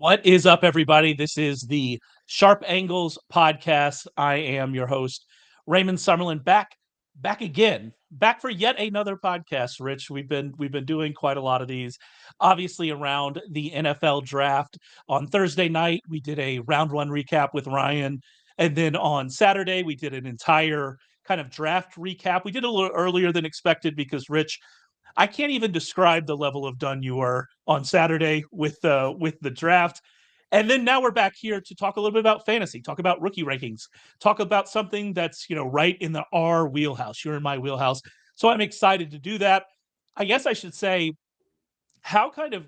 What is up, everybody? This is the Sharp Angles podcast. I am your host, Raymond Summerlin, back again, back for yet another podcast. Rich, we've been doing quite a lot of these, obviously around the NFL draft. On Thursday night, we did a round one recap with Ryan, and then on Saturday, we did an entire kind of draft recap. We did it a little earlier than expected because Rich, I can't even describe the level of done you were on Saturday with the draft. And then now we're back here to talk a little bit about fantasy, talk about rookie rankings, talk about something that's, right in our wheelhouse. You're in my wheelhouse. So I'm excited to do that. I guess I should say, how kind of,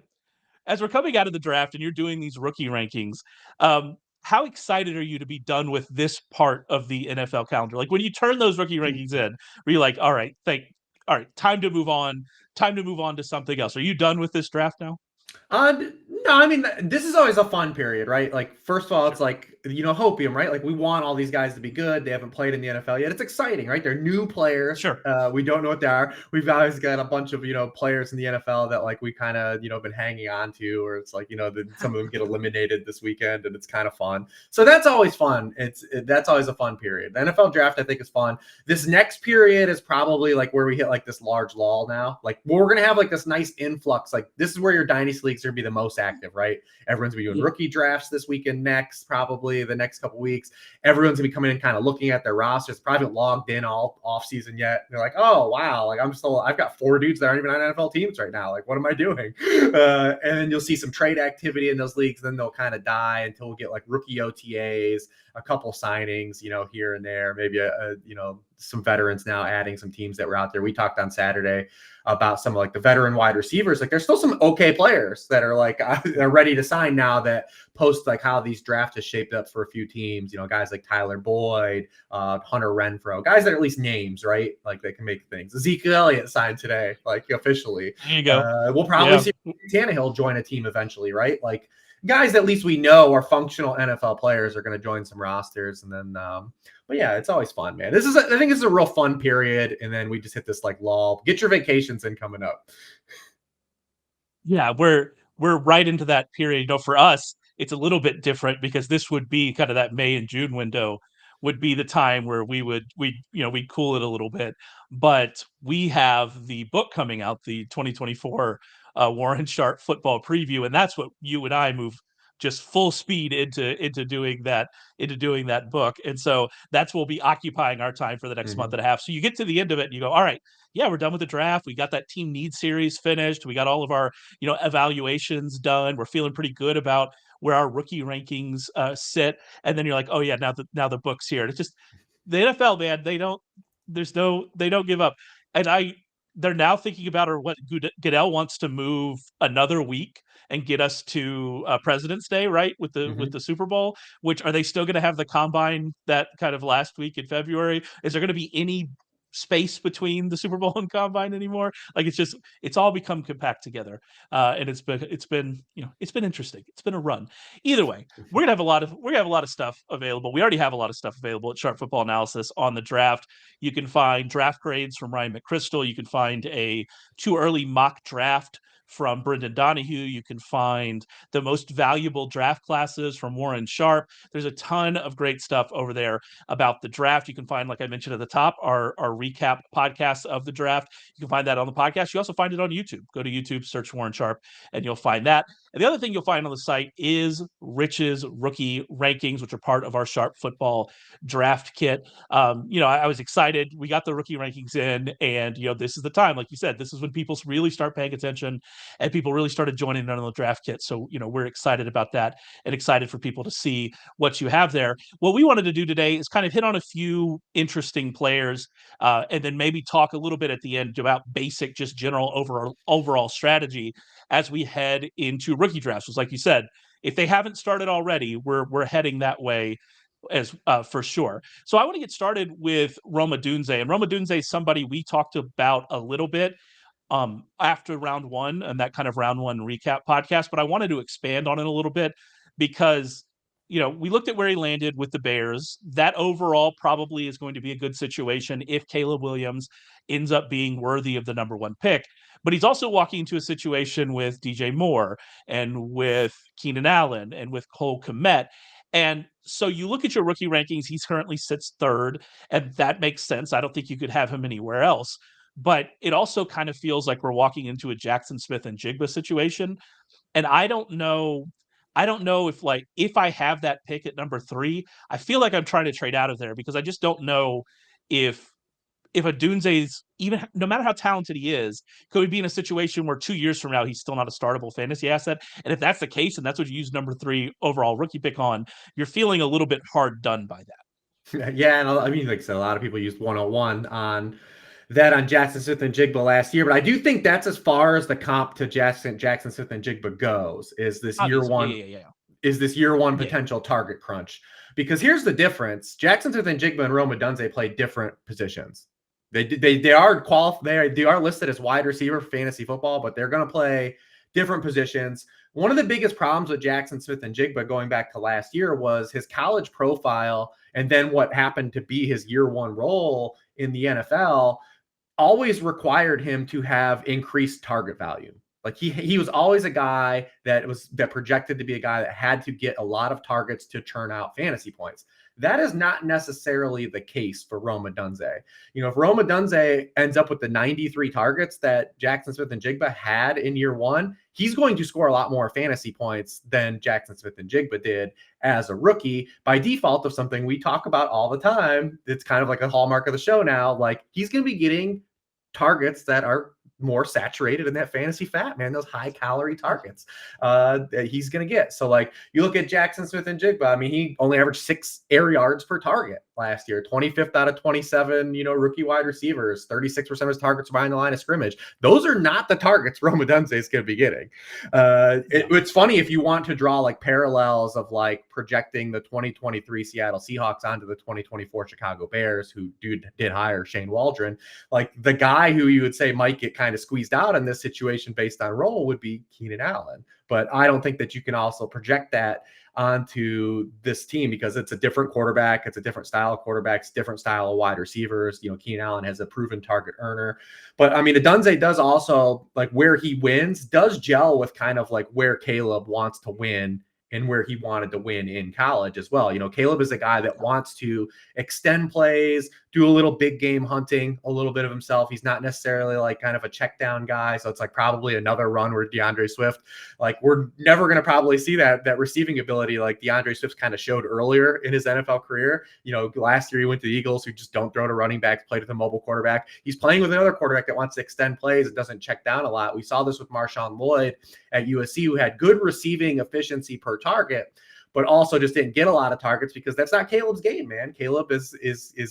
as we're coming out of the draft and you're doing these rookie rankings, how excited are you to be done with this part of the NFL calendar? Like when you turn those rookie rankings in, were you like, all right, time to move on to something else. Are you done with this draft now? No, I mean, this is always a fun period, right? Like, first of all, Sure. it's like, hopium, right? Like, we want all these guys to be good. They haven't played in the NFL yet. It's exciting, right? They're new players. Sure. We don't know what they are. We've always got a bunch of, players in the NFL that, like, we kind of, been hanging on to, or it's like, some of them get eliminated this weekend and it's kind of fun. So that's always fun. That's always a fun period. The NFL draft, I think, is fun. This next period is probably like where we hit like this large lull now. Like, we're going to have like this nice influx. Like, this is where your dynasty leagues are going to be the most active, right? Everyone's gonna be doing rookie drafts this weekend, probably the next couple weeks. Everyone's gonna be coming in kind of looking at their rosters. Probably haven't logged in all off season yet. They're like, oh wow, like I've got 4 dudes that aren't even on NFL teams right now. Like, what am I doing? And then you'll see some trade activity in those leagues. Then they'll kind of die until we get like rookie OTAs, a couple signings, here and there, maybe some veterans now adding some teams that were out there. We talked on Saturday about some of like the veteran wide receivers. Like, there's still some okay players that are like they're ready to sign now that post like how these drafts has shaped up for a few teams. Guys like Tyler Boyd, Hunter Renfrow, guys that are at least names, right? Like, they can make things. Ezekiel Elliott signed today, like officially. There you go. We'll probably see Tannehill join a team eventually, right? Like, guys that at least we know are functional NFL players are going to join some rosters. And then, but yeah, it's always fun, man. I think this is a real fun period. And then we just hit this like lull. Get your vacations in coming up. Yeah, we're right into that period. For us, it's a little bit different because this would be kind of that May and June window would be the time where we'd cool it a little bit. But we have the book coming out, the 2024 Warren Sharp football preview, and that's what you and I move just full speed into doing that book. And so that's what will be occupying our time for the next month and a half. So you get to the end of it and you go, all right, yeah, we're done with the draft. We got that team needs series finished. We got all of our, evaluations done. We're feeling pretty good about where our rookie rankings sit. And then you're like, oh yeah, now the book's here. And it's just the NFL, man. They don't give up. And they're now thinking about, or what Goodell wants to move another week and get us to President's Day, right? With the Super Bowl, which, are they still going to have the combine that kind of last week in February? Is there going to be any space between the Super Bowl and combine anymore? Like, it's all become compact together. And it's been interesting. It's been a run. Either way, we're gonna have a lot of stuff available. We already have a lot of stuff available at Sharp Football Analysis on the draft. You can find draft grades from Ryan McChrystal. You can find a too early mock draft from Brendan Donahue. You can find the most valuable draft classes from Warren Sharp. There's a ton of great stuff over there about the draft. You can find, like I mentioned at the top, our recap podcast of the draft. You can find that on the podcast. You also find it on YouTube. Go to YouTube, search Warren Sharp, and you'll find that. And the other thing you'll find on the site is Rich's rookie rankings, which are part of our Sharp Football draft kit. I was excited. We got the rookie rankings in, and this is the time, like you said, this is when people really start paying attention, and people really started joining in on the draft kit. So we're excited about that, and excited for people to see what you have there. What we wanted to do today is kind of hit on a few interesting players, and then maybe talk a little bit at the end about basic, just general overall strategy as we head into rookie drafts. Because, like you said, if they haven't started already, we're heading that way as for sure. So I want to get started with Rome Odunze, and Rome Odunze is somebody we talked about a little bit after round one and that kind of round one recap podcast, but I wanted to expand on it a little bit because we looked at where he landed with the Bears. That overall probably is going to be a good situation if Caleb Williams ends up being worthy of the number one pick. But he's also walking into a situation with DJ Moore and with Keenan Allen and with Cole Kmet. And so you look at your rookie rankings, he's currently sits third, and that makes sense. I don't think you could have him anywhere else. But it also kind of feels like we're walking into a Jackson Smith and Jigba situation. And I don't know if like if I have that pick at number 3, I feel like I'm trying to trade out of there because I just don't know if Odunze's, even no matter how talented he is, could we be in a situation where 2 years from now he's still not a startable fantasy asset? And if that's the case, and that's what you use number 3 overall rookie pick on, you're feeling a little bit hard done by that. Yeah, and I mean, like I said, a lot of people used 101 on that on Jackson Smith and Jigba last year, but I do think that's as far as the comp to Jackson Smith and Jigba goes. Is this year Obviously, one? yeah. Is this year one Yeah. potential target crunch? Because here's the difference: Jackson Smith and Jigba and Rome Odunze play different positions. They are listed as wide receiver for fantasy football, but they're going to play different positions. One of the biggest problems with Jackson Smith and Jigba going back to last year was his college profile, and then what happened to be his year one role in the NFL always required him to have increased target value. Like he was always a guy that projected to be a guy that had to get a lot of targets to churn out fantasy points. That is not necessarily the case for Rome Odunze. You know, if Rome Odunze ends up with the 93 targets that Jackson Smith and Jigba had in year one, he's going to score a lot more fantasy points than Jackson Smith and Jigba did as a rookie by default of something we talk about all the time. It's kind of like a hallmark of the show now. Like he's going to be getting targets that are more saturated in that fantasy fat, man, those high calorie targets that he's going to get. So like you look at Jackson Smith and Jigba, I mean, he only averaged 6 air yards per target last year, 25th out of 27, rookie wide receivers, 36% of his targets behind the line of scrimmage. Those are not the targets Rome Odunze is going to be getting. It's funny if you want to draw like parallels of like projecting the 2023 Seattle Seahawks onto the 2024 Chicago Bears, who did hire Shane Waldron. Like the guy who you would say might get kind of squeezed out in this situation based on role would be Keenan Allen. But I don't think that you can also project that onto this team because it's a different quarterback. It's a different style of quarterbacks, different style of wide receivers. Keenan Allen has a proven target earner. But I mean, Odunze does also, like where he wins, does gel with kind of like where Caleb wants to win and where he wanted to win in college as well. Caleb is a guy that wants to extend plays, do a little big game hunting, a little bit of himself. He's not necessarily like kind of a check down guy. So it's like probably another run where DeAndre Swift, like we're never going to probably see that receiving ability like DeAndre Swift kind of showed earlier in his NFL career. Last year he went to the Eagles, who just don't throw to running backs, played with a mobile quarterback. He's playing with another quarterback that wants to extend plays and doesn't check down a lot. We saw this with Marshawn Lloyd at USC, who had good receiving efficiency per target, but also just didn't get a lot of targets because that's not Caleb's game, man. Caleb is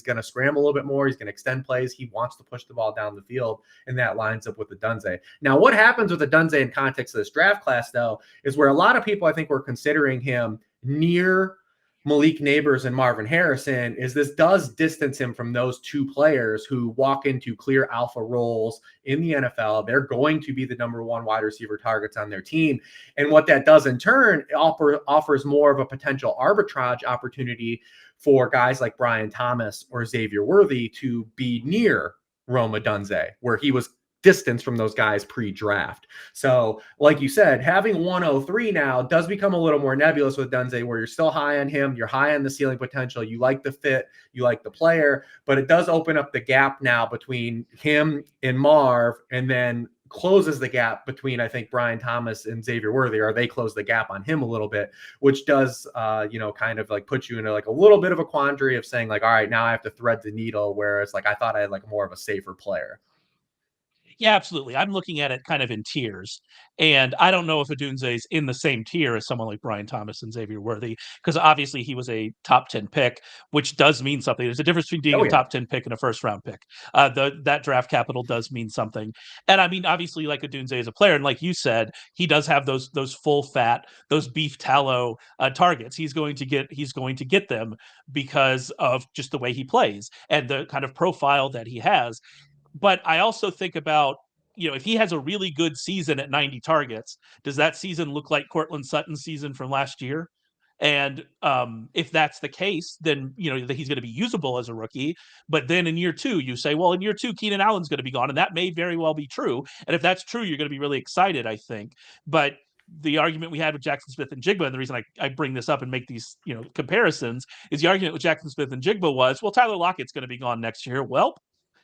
going to scramble a little bit more. He's going to extend plays. He wants to push the ball down the field, and that lines up with Odunze. Now, what happens with Odunze in context of this draft class, though, is where a lot of people, I think, were considering him near Malik Nabers and Marvin Harrison, is this does distance him from those two players who walk into clear alpha roles in the NFL. They're going to be the number one wide receiver targets on their team. And what that does in turn offers more of a potential arbitrage opportunity for guys like Brian Thomas or Xavier Worthy to be near Rome Odunze, where he was distance from those guys pre-draft. So like you said, having 103 now does become a little more nebulous with Odunze, where you're still high on him, you're high on the ceiling potential, you like the fit, you like the player, but it does open up the gap now between him and Marv, and then closes the gap between, I think, Brian Thomas and Xavier Worthy, or they close the gap on him a little bit, which does, kind of like put you into like a little bit of a quandary of saying like, all right, now I have to thread the needle, whereas like I thought I had like more of a safer player. Yeah, absolutely. I'm looking at it kind of in tiers. And I don't know if Odunze's in the same tier as someone like Brian Thomas and Xavier Worthy, because obviously he was a top 10 pick, which does mean something. There's a difference between being Oh a yeah. top 10 pick and a first round pick. That draft capital does mean something. And I mean, obviously, like Odunze is a player, and like you said, he does have those full fat, those beef tallow targets. He's going to get them because of just the way he plays and the kind of profile that he has. But I also think about, if he has a really good season at 90 targets, does that season look like Cortland Sutton's season from last year? And if that's the case, then he's going to be usable as a rookie. But then in year 2, you say, well, in year 2, Keenan Allen's going to be gone, and that may very well be true. And if that's true, you're going to be really excited, I think. But the argument we had with Jackson Smith and Jigba, and the reason I bring this up and make these comparisons, is the argument with Jackson Smith and Jigba was, well, Tyler Lockett's going to be gone next year. Well,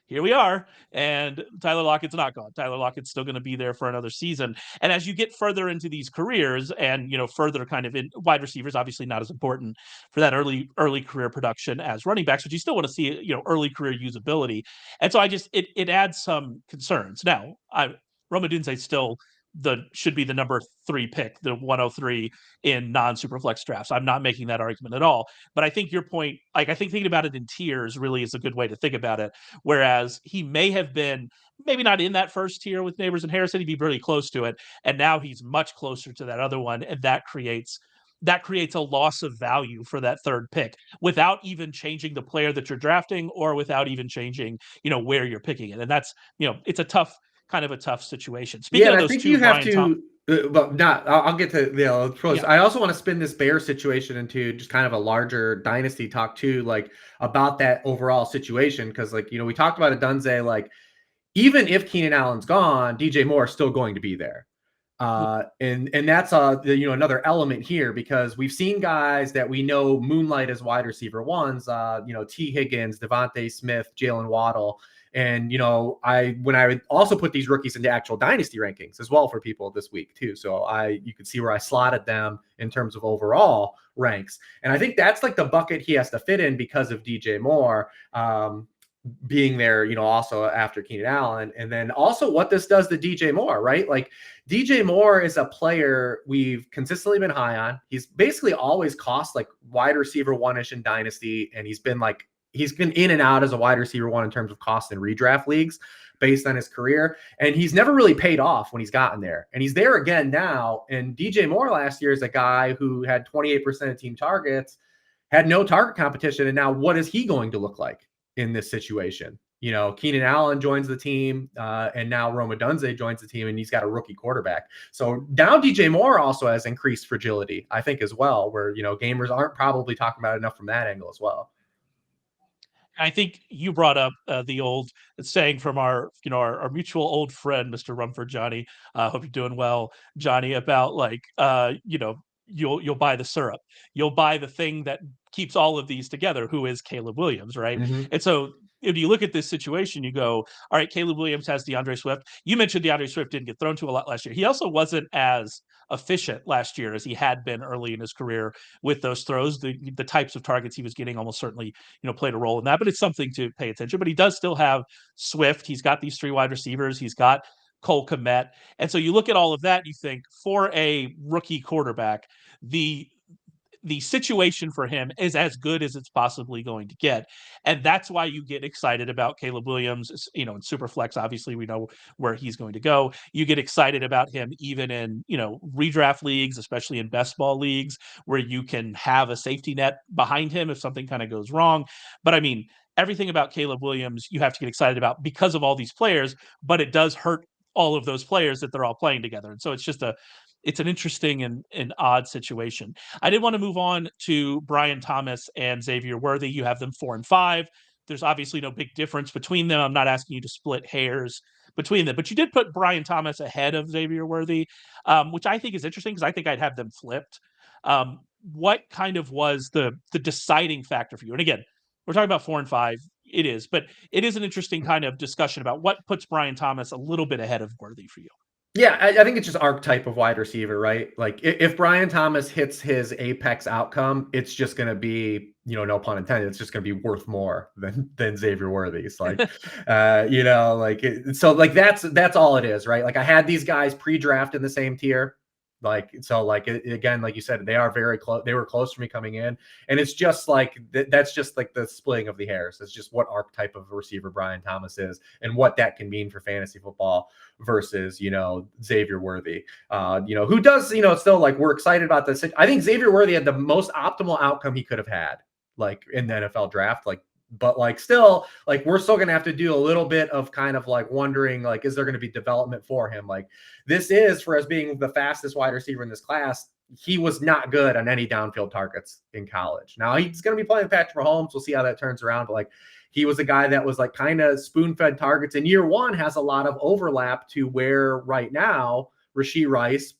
here we are, and Tyler Lockett's not gone. Tyler Lockett's still going to be there for another season. And as you get further into these careers, and further kind of in wide receivers, obviously not as important for that early career production as running backs, but you still want to see early career usability. And so it adds some concerns. Now, Rome Odunze still should be the number 3 pick, the 103 in non-Superflex drafts. I'm not making that argument at all. But I think your point, I think thinking about it in tiers really is a good way to think about it. Whereas he may have been maybe not in that first tier with Nabers and Harrison, he'd be really close to it. And now he's much closer to that other one. And that creates a loss of value for that 3rd pick without even changing the player that you're drafting or without even changing, where you're picking it. And that's, it's a tough situation. Speaking of those two, you have to, but not. I'll get to the pros. Yeah. I also want to spin this Bear situation into just kind of a larger dynasty talk too, like about that overall situation, because we talked about Odunze, like even if Keenan Allen's gone, DJ Moore is still going to be there. And that's another element here, because we've seen guys that we know moonlight as wide receiver ones, T. Higgins, Devontae Smith, Jalen Waddle. And, when I would also put these rookies into actual dynasty rankings as well for people this week too. So you could see where I slotted them in terms of overall ranks. And I think that's like the bucket he has to fit in because of DJ Moore being there, also after Keenan Allen. And then also what this does to DJ Moore, right? Like DJ Moore is a player we've consistently been high on. He's basically always cost like wide receiver 1-ish in dynasty. And he's been in and out as a wide receiver 1 in terms of cost in redraft leagues based on his career. And he's never really paid off when he's gotten there. And he's there again now. And DJ Moore last year is a guy who had 28% of team targets, had no target competition. And now what is he going to look like in this situation? Keenan Allen joins the team, and now Rome Odunze joins the team, and he's got a rookie quarterback. So now DJ Moore also has increased fragility, I think, as well, where, gamers aren't probably talking about it enough from that angle as well. I think you brought up the old saying from our mutual old friend, Mr. Rumford Johnny. Hope you're doing well, Johnny, about you'll buy the syrup. You'll buy the thing that keeps all of these together, who is Caleb Williams, right? Mm-hmm. And so if you look at this situation, you go, all right, Caleb Williams has DeAndre Swift. You mentioned DeAndre Swift didn't get thrown to a lot last year. He also wasn't as efficient last year as he had been early in his career with those throws. The types of targets he was getting almost certainly, played a role in that, but it's something to pay attention. But he does still have Swift. He's got these 3 wide receivers. He's got Cole Kmet. And so you look at all of that, you think for a rookie quarterback, the situation for him is as good as it's possibly going to get. And that's why you get excited about Caleb Williams, in Superflex. Obviously, we know where he's going to go. You get excited about him even in, redraft leagues, especially in best ball leagues, where you can have a safety net behind him if something kind of goes wrong. But I mean, everything about Caleb Williams, you have to get excited about because of all these players, but it does hurt all of those players that they're all playing together. And so it's an interesting and odd situation. I did want to move on to Brian Thomas and Xavier Worthy. You have them 4 and 5. There's obviously no big difference between them. I'm not asking you to split hairs between them, but you did put Brian Thomas ahead of Xavier Worthy, which I think is interesting because I think I'd have them flipped. What kind of was the deciding factor for you? And again, we're talking about 4 and 5. It is, but it is an interesting kind of discussion about what puts Brian Thomas a little bit ahead of Worthy for you. Yeah, I think it's just archetype of wide receiver, right? Like if Brian Thomas hits his apex outcome, it's just going to be, no pun intended, it's just going to be worth more than Xavier Worthy's. Like, so that's all it is, right? Like I had these guys pre-draft in the same tier. Again, like you said, they are very close. They were close for me coming in, and it's just like that's just like the splitting of the hairs. It's just what archetype of receiver Brian Thomas is, and what that can mean for fantasy football versus Xavier Worthy, who does still like we're excited about this. I think Xavier Worthy had the most optimal outcome he could have had, like in the NFL draft, but we're still going to have to do a little bit of kind of like wondering, like, is there going to be development for him? Like this is, for us being the fastest wide receiver in this class, he was not good on any downfield targets in college. Now he's going to be playing Patrick Mahomes. We'll see how that turns around. But like, he was a guy that was like kind of spoon-fed targets, and year one has a lot of overlap to where right now Rashee Rice,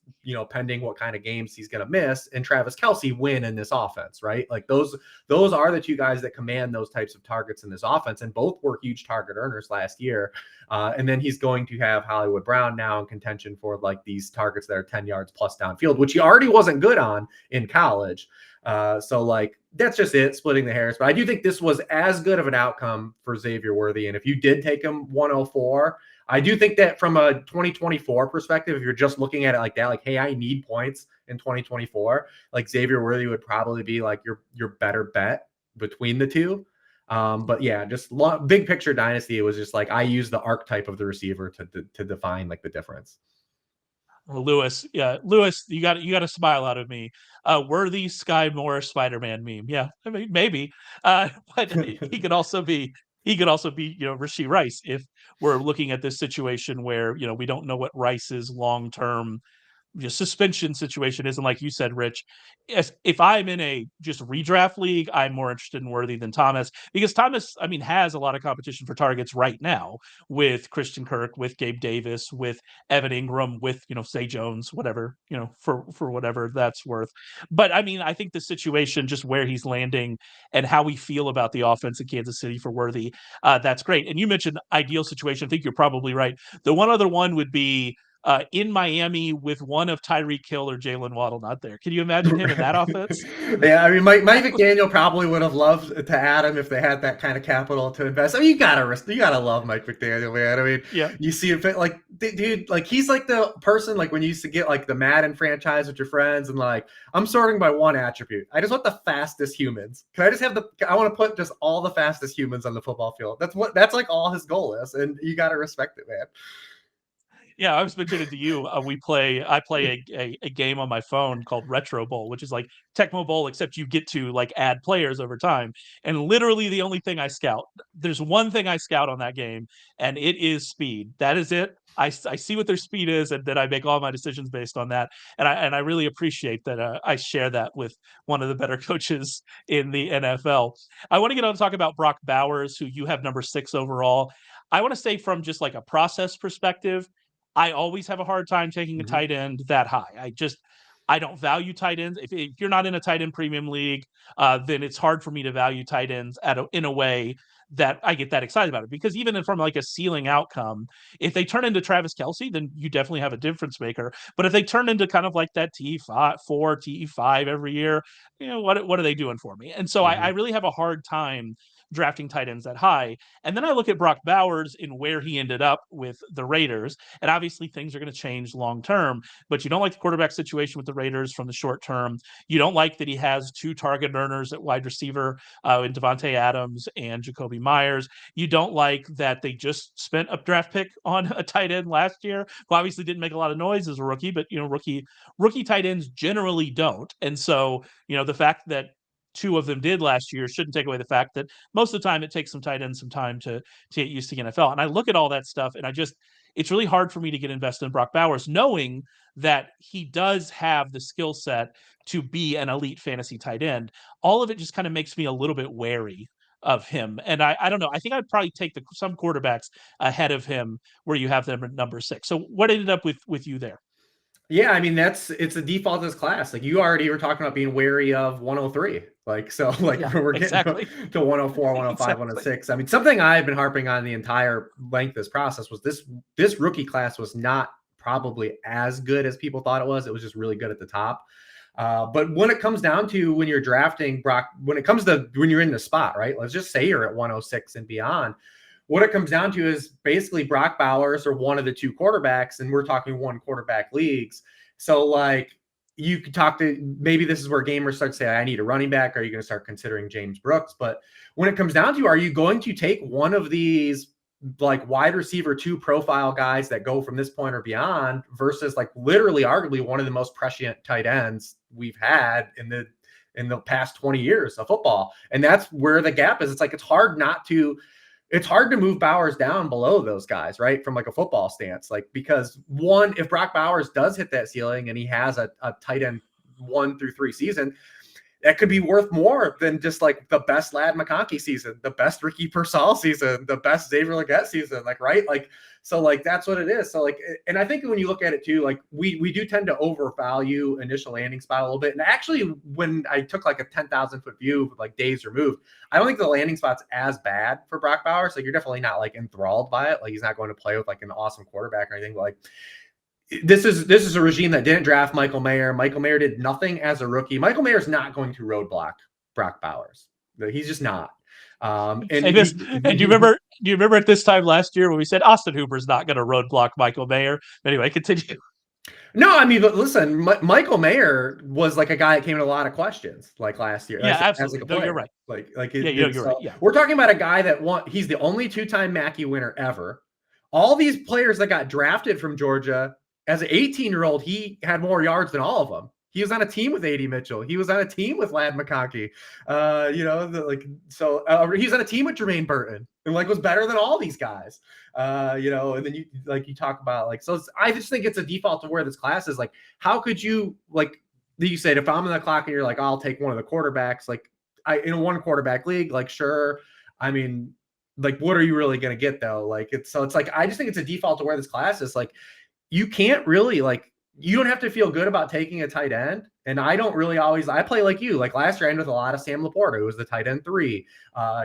pending what kind of games he's going to miss, and Travis Kelce win in this offense, right? Like those are the two guys that command those types of targets in this offense, and both were huge target earners last year. And then he's going to have Hollywood Brown now in contention for like these targets that are 10 yards plus downfield, which he already wasn't good on in college. So like, that's just it, splitting the hairs. But I do think this was as good of an outcome for Xavier Worthy. And if you did take him 104, I do think that from a 2024 perspective, if you're just looking at it like that, like, hey, I need points in 2024, like Xavier Worthy would probably be like your better bet between the two. But yeah, just big picture dynasty, it was just like, I use the archetype of the receiver to define like the difference. Lewis, you got a smile out of me. Worthy Sky Moore Spider-Man meme. Yeah, I mean, maybe. But he could also be Rashee Rice if we're looking at this situation where we don't know what Rice's long-term suspension situation is. And like you said, Rich, if I'm in a just redraft league, I'm more interested in Worthy than Thomas, because Thomas, I mean, has a lot of competition for targets right now with Christian Kirk, with Gabe Davis, with Evan Ingram, with Say Jones, whatever, for whatever that's worth. But I mean, I think the situation, just where he's landing and how we feel about the offense in Kansas City for Worthy, that's great. And you mentioned ideal situation. I think you're probably right. The one other one would be in Miami with one of Tyreek Hill or Jalen Waddle not there. Can you imagine him in that offense? Yeah, I mean, Mike McDaniel probably would have loved to add him if they had that kind of capital to invest. I mean, you gotta love Mike McDaniel, man. I mean, yeah, you see him fit, like, dude, like he's like the person like when you used to get like the Madden franchise with your friends, and like, I'm sorting by one attribute. I just want the fastest humans. Can I just have I want to put just all the fastest humans on the football field. That's like all his goal is, and you gotta respect it, man. Yeah, I was mentioning to you, I play a game on my phone called Retro Bowl, which is like Tecmo Bowl, except you get to like add players over time. And literally the only thing I scout, there's one thing I scout on that game, and it is speed. That is it. I see what their speed is, and then I make all my decisions based on that. And I really appreciate that I share that with one of the better coaches in the NFL. I want to get on to talk about Brock Bowers, who you have number 6 overall. I want to say, from just like a process perspective, I always have a hard time taking a tight end that high. I don't value tight ends. If you're not in a tight end premium league, then it's hard for me to value tight ends in a way that I get that excited about it. Because even from like a ceiling outcome, if they turn into Travis Kelce, then you definitely have a difference maker. But if they turn into kind of like that TE5, TE5 every year, what are they doing for me? And so I really have a hard time drafting tight ends that high. And then I look at Brock Bowers and where he ended up with the Raiders. And obviously things are going to change long term, but you don't like the quarterback situation with the Raiders from the short term. You don't like that he has 2 target earners at wide receiver in Devontae Adams and Jacoby Myers. You don't like that they just spent a draft pick on a tight end last year, who obviously didn't make a lot of noise as a rookie, but rookie tight ends generally don't. And so, the fact that 2 of them did last year shouldn't take away the fact that most of the time it takes some tight ends some time to get used to the NFL. And I look at all that stuff, and it's really hard for me to get invested in Brock Bowers, knowing that he does have the skill set to be an elite fantasy tight end. All of it just kind of makes me a little bit wary of him. And I don't know. I think I'd probably take some quarterbacks ahead of him where you have them at number 6. So what ended up with you there? Yeah, I mean, it's a default of this class. Like, you already were talking about being wary of 103. Like, so like, Yeah, we're getting exactly. to 104, 105, Exactly. 106. I mean, something I've been harping on the entire length of this process was this rookie class was not probably as good as people thought it was. It was just really good at the top. But when it comes down to when you're drafting Brock, when you're in the spot, right? Let's just say you're at 106 and beyond. What it comes down to is basically Brock Bowers or one of the 2 quarterbacks, and we're talking 1 quarterback leagues. So like, you could talk to, maybe this is where gamers start to say, I need a running back. Are you going to start considering James Brooks? But when it comes down to, are you going to take one of these like wide receiver 2 profile guys that go from this point or beyond versus like literally arguably one of the most prescient tight ends we've had in the past 20 years of football? And that's where the gap is. It's like, it's hard to move Bowers down below those guys, right? From like a football stance, like, because if Brock Bowers does hit that ceiling and he has a tight end 1 through 3 season, that could be worth more than just like the best Ladd McConkey season, the best Ricky Pearsall season, the best Xavier Legette season, like, right? Like, so like, that's what it is. So like, and I think when you look at it too, like we do tend to overvalue initial landing spot a little bit. And actually when I took like a 10,000 foot view with like days removed, I don't think the landing spot's as bad for Brock Bowers. Like, you're definitely not like enthralled by it. Like, he's not going to play with like an awesome quarterback or anything, but like, this is a regime that didn't draft Michael Mayer. Michael Mayer did nothing as a rookie. Michael Mayer's not going to roadblock Brock Bowers. He's just not. And do you remember at this time last year when we said Austin Hooper's not going to roadblock Michael Mayer? Anyway, continue. No, I mean, but listen, Michael Mayer was like a guy that came in a lot of questions like last year. Yeah, absolutely. Like no, you're right. You're right. Yeah. We're talking about a guy that he's the only 2-time Mackey winner ever. All these players that got drafted from Georgia, as an 18-year-old, he had more yards than all of them. He was on a team with A.D. Mitchell. He was on a team with Ladd McConkey. He's on a team with Jermaine Burton and like was better than all these guys. And then you talk about like, so I just think it's a default to where this class is like, how could you like, you said, if I'm on the clock and you're like, I'll take one of the quarterbacks, like in a 1 quarterback league, like, sure. I mean, like, what are you really going to get though? Like, it's like, I just think it's a default to where this class is like, you can't really like, you don't have to feel good about taking a tight end. And I don't really always, I play like you, like last year I ended with a lot of Sam Laporta, who was the tight end 3.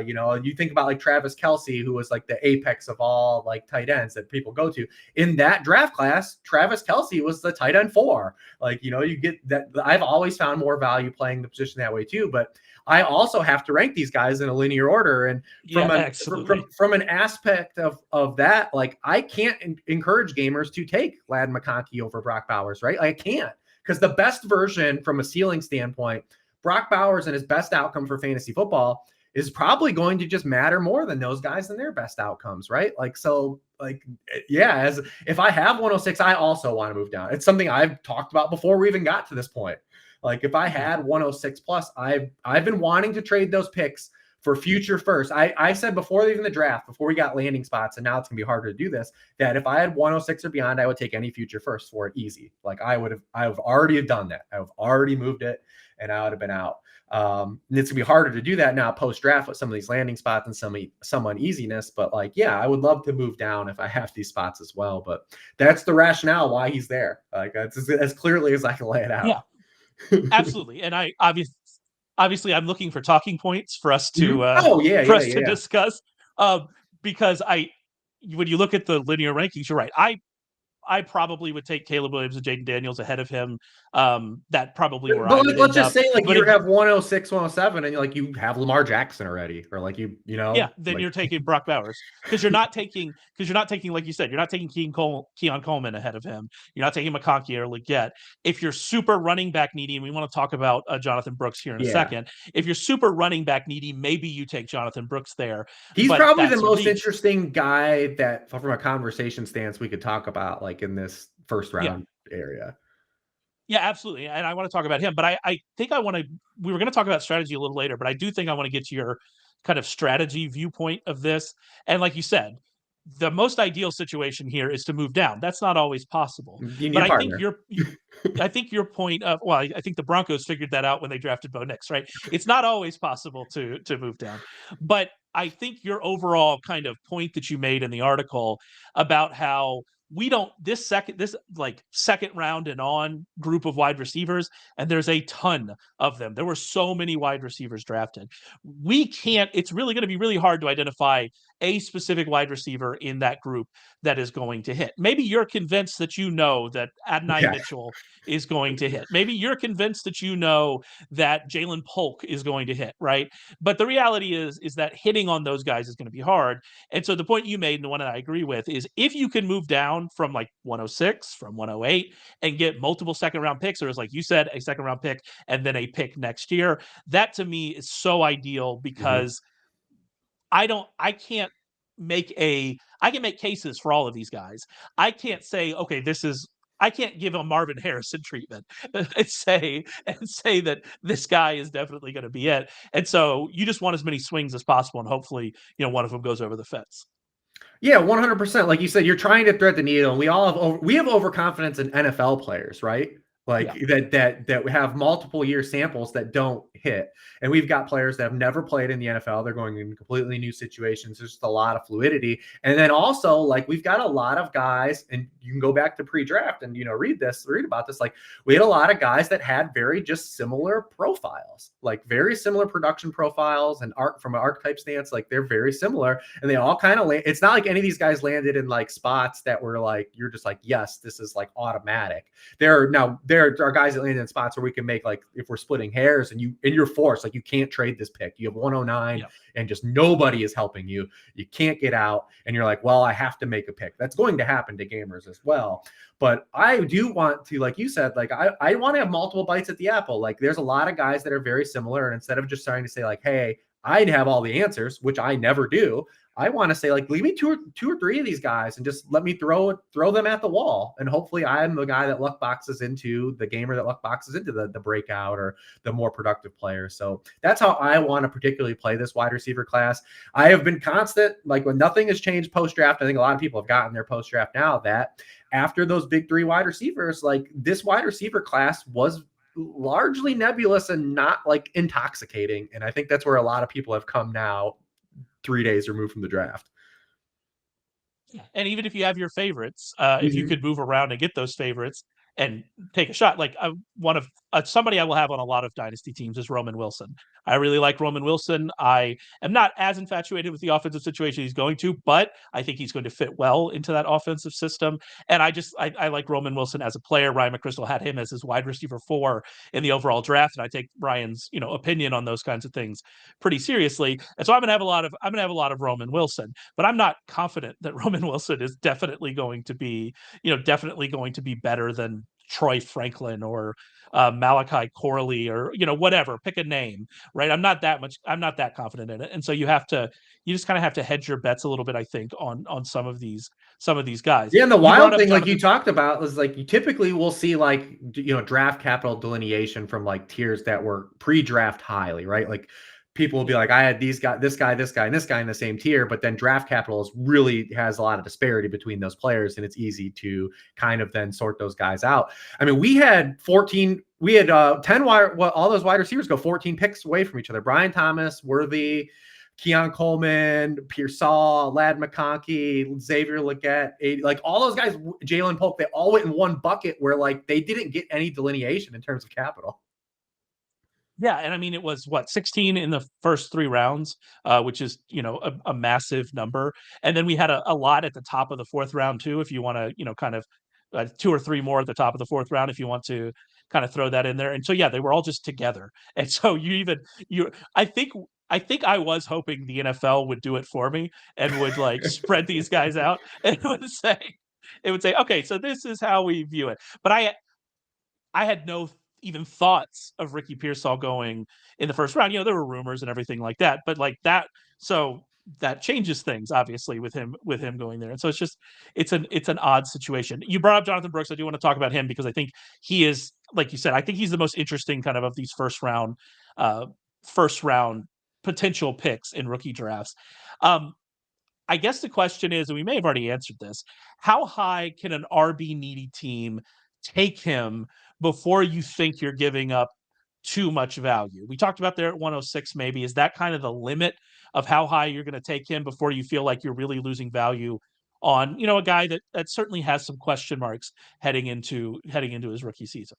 You think about like Travis Kelce, who was like the apex of all like tight ends that people go to in that draft class. Travis Kelce was the tight end 4. Like, you get that. I've always found more value playing the position that way too, but I also have to rank these guys in a linear order. And from an aspect of that, like I can't encourage gamers to take Ladd McConkey over Brock Bowers, right? I can't, because the best version from a ceiling standpoint, Brock Bowers and his best outcome for fantasy football is probably going to just matter more than those guys and their best outcomes, right? Like, so like, yeah, as if I have 106, I also want to move down. It's something I've talked about before we even got to this point. Like if I had 106 plus, I've been wanting to trade those picks for future first. I said before even the draft, before we got landing spots, and now it's gonna be harder to do this, that if I had 106 or beyond, I would take any future first for it easy. Like I've already done that. I've already moved it and I would have been out. And it's gonna be harder to do that now post draft with some of these landing spots and some uneasiness. But like, yeah, I would love to move down if I have these spots as well. But that's the rationale why he's there. Like that's as clearly as I can lay it out. Yeah. Absolutely. And I obviously I'm looking for talking points for us to discuss. Because when you look at the linear rankings, you're right. I probably would take Caleb Williams and Jaden Daniels ahead of him. That probably where I would let's just say like you have 106, 107, and like you have Lamar Jackson already, or like then like, you're taking Brock Bowers because you're not taking like you said, you're not taking Keon Coleman ahead of him. You're not taking McConkey or Legette. If you're super running back needy, and we want to talk about Jonathan Brooks here in a second. If you're super running back needy, maybe you take Jonathan Brooks there. He's probably the most interesting guy that from a conversation stance we could talk about like in this first round area. Yeah, absolutely. And I want to talk about him, but I think we were going to talk about strategy a little later, but I do think I want to get to your kind of strategy viewpoint of this. And like you said, the most ideal situation here is to move down. That's not always possible. But I think your point of, well, I think the Broncos figured that out when they drafted Bo Nix, right? It's not always possible to move down. But I think your overall kind of point that you made in the article about how we don't this second round and on group of wide receivers, and there's a ton of them. There were so many wide receivers drafted. It's really going to be really hard to identify a specific wide receiver in that group that is going to hit. Maybe you're convinced that that Adonai Mitchell is going to hit. Maybe you're convinced that that Jalen Polk is going to hit, right? But the reality is that hitting on those guys is going to be hard. And so the point you made, and the one that I agree with, is if you can move down from like 106, from 108, and get multiple second round picks, or as like you said, a second round pick and then a pick next year, that to me is so ideal because I can make cases for all of these guys. I can't say, okay, I can't give a Marvin Harrison treatment and say that this guy is definitely going to be it. And so you just want as many swings as possible, and hopefully, one of them goes over the fence. Yeah, 100%. Like you said, you're trying to thread the needle, and we have overconfidence in NFL players, right? like that have multiple year samples that don't hit. And we've got players that have never played in the NFL. They're going in completely new situations. There's just a lot of fluidity. And then also, like, we've got a lot of guys, and you can go back to pre-draft and, read about this. Like, we had a lot of guys that had very just similar profiles, like very similar production profiles and from an archetype stance. Like, they're very similar, and they all kind of it's not like any of these guys landed in like spots that were like, you're just like, yes, this is like automatic. There are guys that land in spots where we can make, like, if we're splitting hairs and you're forced, like, you can't trade this pick. You have 109 and just nobody is helping you. You can't get out. And you're like, well, I have to make a pick. That's going to happen to gamers as well. But I do want to, like you said, like, I want to have multiple bites at the apple. Like, there's a lot of guys that are very similar. And instead of just starting to say like, hey, I'd have all the answers, which I never do, I want to say, like, leave me two or three of these guys and just let me throw them at the wall. And hopefully I'm the guy that luck boxes into the gamer that luck boxes into the breakout or the more productive player. So that's how I want to particularly play this wide receiver class. I have been constant, like, when nothing has changed post-draft, I think a lot of people have gotten their post-draft now, that after those big three wide receivers, like, this wide receiver class was largely nebulous and not like intoxicating. And I think that's where a lot of people have come now, 3 days removed from the draft. And even if you have your favorites, if you could move around and get those favorites and take a shot, like, one of somebody I will have on a lot of dynasty teams is Roman Wilson. I really like Roman Wilson. I am not as infatuated with the offensive situation he's going to, but I think he's going to fit well into that offensive system. And I like Roman Wilson as a player. Ryan McChrystal had him as his wide receiver 4 in the overall draft, and I take Ryan's opinion on those kinds of things pretty seriously. And so I'm gonna have a lot of Roman Wilson, but I'm not confident that Roman Wilson is definitely going to be better than Troy Franklin or Malachi Corley or whatever. Pick a name, right? I'm not that confident in it, and so you just kind of have to hedge your bets a little bit, I think, on some of these guys. Yeah, and the wild thing, like you talked about, was like you typically will see, like, draft capital delineation from like tiers that were pre-draft highly, right? Like, people will be like, I had this guy, and this guy in the same tier, but then draft capital really has a lot of disparity between those players, and it's easy to kind of then sort those guys out. I mean, we had 10 all those wide receivers go 14 picks away from each other. Brian Thomas, Worthy, Keon Coleman, Pearsall, Ladd McConkey, Xavier Legette, like all those guys, Jalen Polk, they all went in one bucket where, like, they didn't get any delineation in terms of capital. Yeah, and I mean, it was 16 in the first 3 rounds, which is a massive number, and then we had a lot at the top of the 4th round too. If you want to, kind of 2 or 3 more at the top of the 4th round, if you want to kind of throw that in there. And so they were all just together, and so I think I was hoping the NFL would do it for me and would like spread these guys out and would say, okay, so this is how we view it. But I had no even thoughts of Ricky Pearsall going in the first round. There were rumors and everything like that, but like that, so that changes things obviously with him going there. And so it's an odd situation. You brought up Jonathan Brooks. I do want to talk about him because I think he is, like you said, I think he's the most interesting kind of these first round potential picks in rookie drafts. I guess the question is, and we may have already answered this, how high can an RB needy team take him before you think you're giving up too much value? We talked about there at 106, maybe. Is that kind of the limit of how high you're going to take him before you feel like you're really losing value on, a guy that certainly has some question marks heading into his rookie season?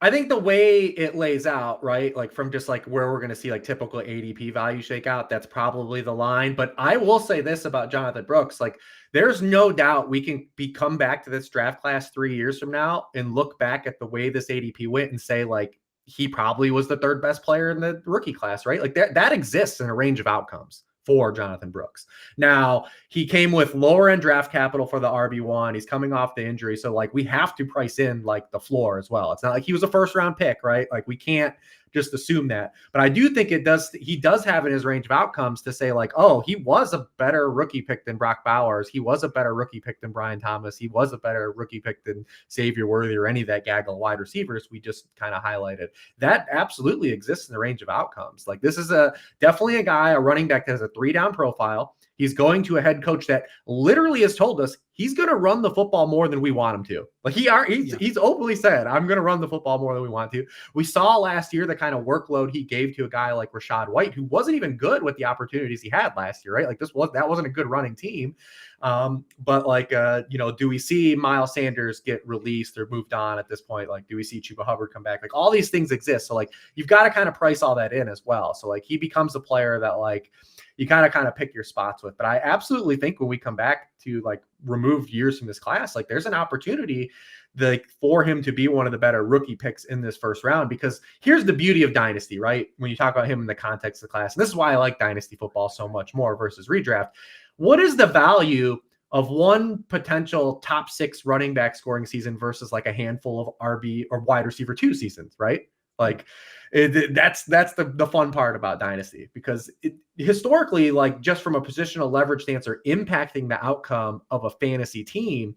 I think the way it lays out, right, like from just like where we're going to see like typical ADP value shake out, that's probably the line. But I will say this about Jonathan Brooks, like, there's no doubt we can come back to this draft class 3 years from now and look back at the way this ADP went and say, like, he probably was the 3rd best player in the rookie class, right? Like, that exists in a range of outcomes for Jonathan Brooks. Now, he came with lower end draft capital for the RB1. He's coming off the injury. So, like, we have to price in like the floor as well. It's not like he was a 1st round pick, right? Like, we can't just assume that. But I do think he does have in his range of outcomes to say, like, oh, he was a better rookie pick than Brock Bowers. He was a better rookie pick than Brian Thomas. He was a better rookie pick than Xavier Worthy or any of that gaggle of wide receivers we just kind of highlighted. That absolutely exists in the range of outcomes. Like, this is definitely a guy, a running back that has a 3-down profile. He's going to a head coach that literally has told us he's going to run the football more than we want him to. Like he's openly said, I'm going to run the football more than we want to. We saw last year the kind of workload he gave to a guy like Rachaad White, who wasn't even good with the opportunities he had last year, right? Like that wasn't a good running team. But like, do we see Miles Sanders get released or moved on at this point? Like, do we see Chuba Hubbard come back? Like all these things exist. So like, you've got to kind of price all that in as well. So like, he becomes a player that like, you kind of pick your spots with. But I absolutely think when we come back to like removed years from this class, like there's an opportunity like for him to be one of the better rookie picks in this first round, because here's the beauty of dynasty, right? When you talk about him in the context of the class, and this is why I like dynasty football so much more versus redraft. What is the value of one potential top 6 running back scoring season versus like a handful of RB or wide receiver 2 seasons, right? Like that's the fun part about dynasty, because historically, like just from a positional leverage stance or impacting the outcome of a fantasy team,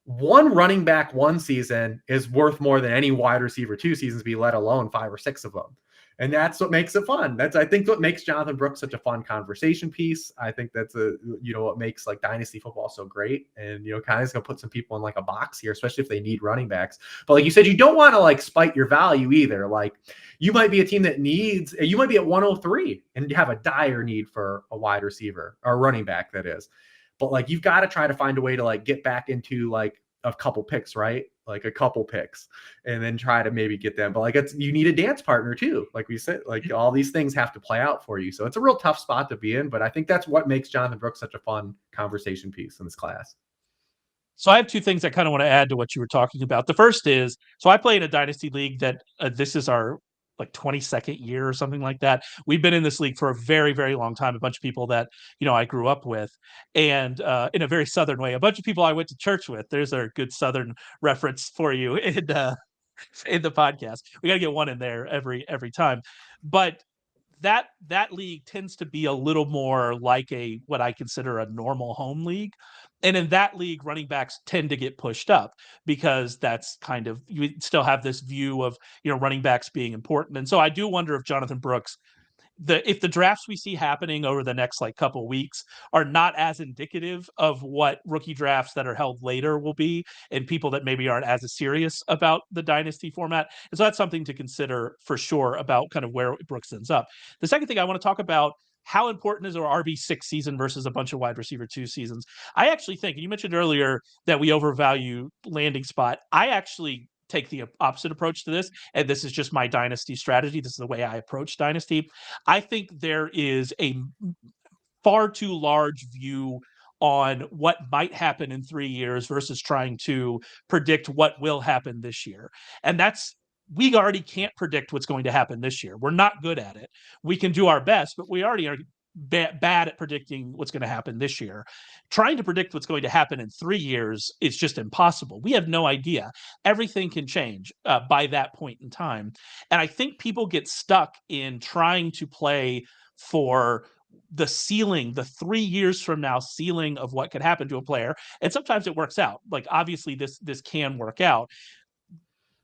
one running back one season is worth more than any wide receiver 2 seasons, let alone 5 or 6 of them. And that's what makes it fun. That's, I think, what makes Jonathan Brooks such a fun conversation piece. I think that's what makes like dynasty football so great. And, kind of going to put some people in like a box here, especially if they need running backs. But like you said, you don't want to like spite your value either. Like you might be a team that you might be at 103 and have a dire need for a wide receiver or running back, that is. But like, you've got to try to find a way to like get back into like a couple picks, right? Like a couple picks, and then try to maybe get them. But like, you need a dance partner too. Like we said, like all these things have to play out for you. So it's a real tough spot to be in, but I think that's what makes Jonathan Brooks such a fun conversation piece in this class. So I have 2 things I kind of want to add to what you were talking about. The first is, so I play in a dynasty league that this is our like 22nd year or something like that. We've been in this league for a very, very long time. A bunch of people that, I grew up with, and in a very Southern way, a bunch of people I went to church with. There's a good Southern reference for you in the podcast. We got to get one in there every time. But that league tends to be a little more like what I consider a normal home league. And in that league, running backs tend to get pushed up because that's kind of, you still have this view of, running backs being important. And so I do wonder if Jonathan Brooks, if the drafts we see happening over the next like couple weeks are not as indicative of what rookie drafts that are held later will be, and people that maybe aren't as serious about the dynasty format. And so that's something to consider for sure about kind of where Brooks ends up. The second thing I want to talk about, how important is our RB6 season versus a bunch of wide receiver 2 seasons? I actually think, and you mentioned earlier that we overvalue landing spot. I actually take the opposite approach to this, and this is just my dynasty strategy. This is the way I approach dynasty. I think there is a far too large view on what might happen in 3 years versus trying to predict what will happen this year. And we already can't predict what's going to happen this year. We're not good at it. We can do our best, but we already are bad at predicting what's going to happen this year. Trying to predict what's going to happen in 3 years is just impossible. We have no idea. Everything can change by that point in time. And I think people get stuck in trying to play for the ceiling, the 3 years from now ceiling of what could happen to a player. And sometimes it works out. Like obviously this can work out.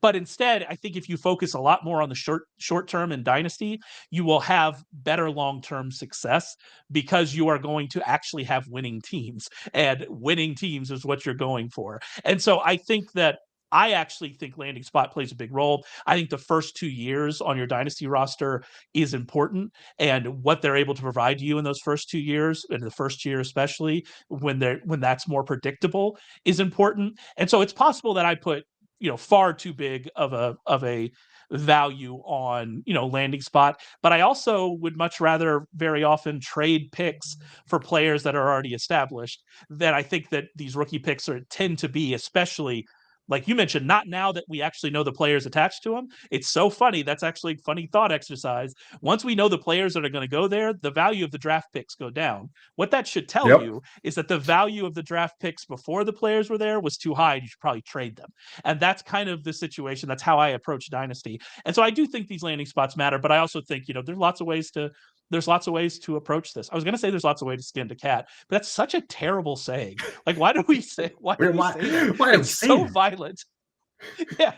But instead, I think if you focus a lot more on the short term in dynasty, you will have better long-term success because you are going to actually have winning teams, and winning teams is what you're going for. And so I actually think landing spot plays a big role. I think the first 2 years on your dynasty roster is important, and what they're able to provide you in those first 2 years, and the first year especially when that's more predictable, is important. And so it's possible that I put far too big of a value on landing spot, but I also would much rather very often trade picks for players that are already established. That I think that these rookie picks tend to be, especially like you mentioned, not now that we actually know the players attached to them. It's so funny. That's actually a funny thought exercise. Once we know the players that are going to go there, the value of the draft picks go down. What that should tell you is that the value of the draft picks before the players were there was too high. You should probably trade them. And that's kind of the situation. That's how I approach dynasty. And so I do think these landing spots matter, but I also think, there's lots of ways to approach this. I was going to say there's lots of ways to skin a cat, but that's such a terrible saying. Like, why do we say that? It's so violent. Yeah.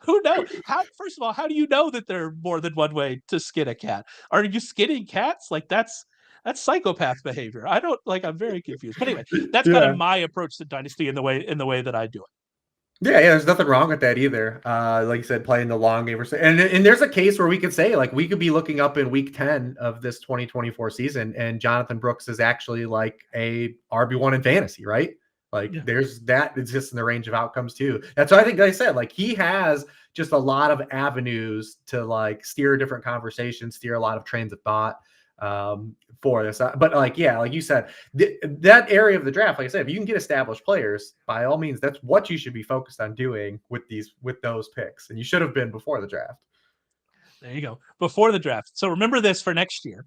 Who knows? First of all, how do you know that there are more than one way to skin a cat? Are you skinning cats? Like, that's That's psychopath behavior. I don't like. I'm very confused. But anyway, that's kind of Yeah. my approach to dynasty in the way that I do it. Yeah, yeah, there's nothing wrong with that either. Like you said, playing the long game, and there's a case where we could say like we could be looking up in week 10 of this 2024 season, and Jonathan Brooks is actually like a RB1 in fantasy, right? Like Yeah. there's that. It's just in the range of outcomes too. That's what I think. Like I said, like he has just a lot of avenues to like steer a different conversation, steer a lot of trains of thought for this. But like, yeah, like you said, that area of the draft, like I said, if you can get established players, by all means, that's what you should be focused on doing with those picks, and you should have been before the draft. There you go. Before the draft. So remember this for next year.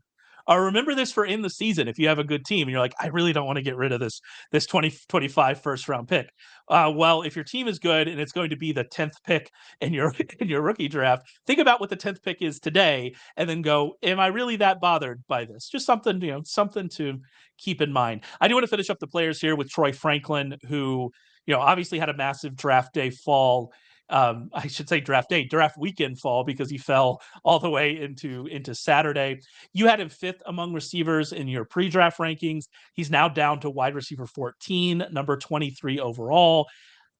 Or remember this for in the season if you have a good team and you're like, I really don't want to get rid of this 2025 first round pick. Well, if your team is good and it's going to be the 10th pick in your in your rookie draft, think about what the 10th pick is today and then go, am I really that bothered by this? Just something, something to keep in mind. I do want to finish up the players here with Troy Franklin, who, obviously had a massive draft day fall. I should say draft weekend fall, because he fell all the way into Saturday. You had him fifth among receivers in your pre-draft rankings. He's now down to wide receiver 14, number 23 overall.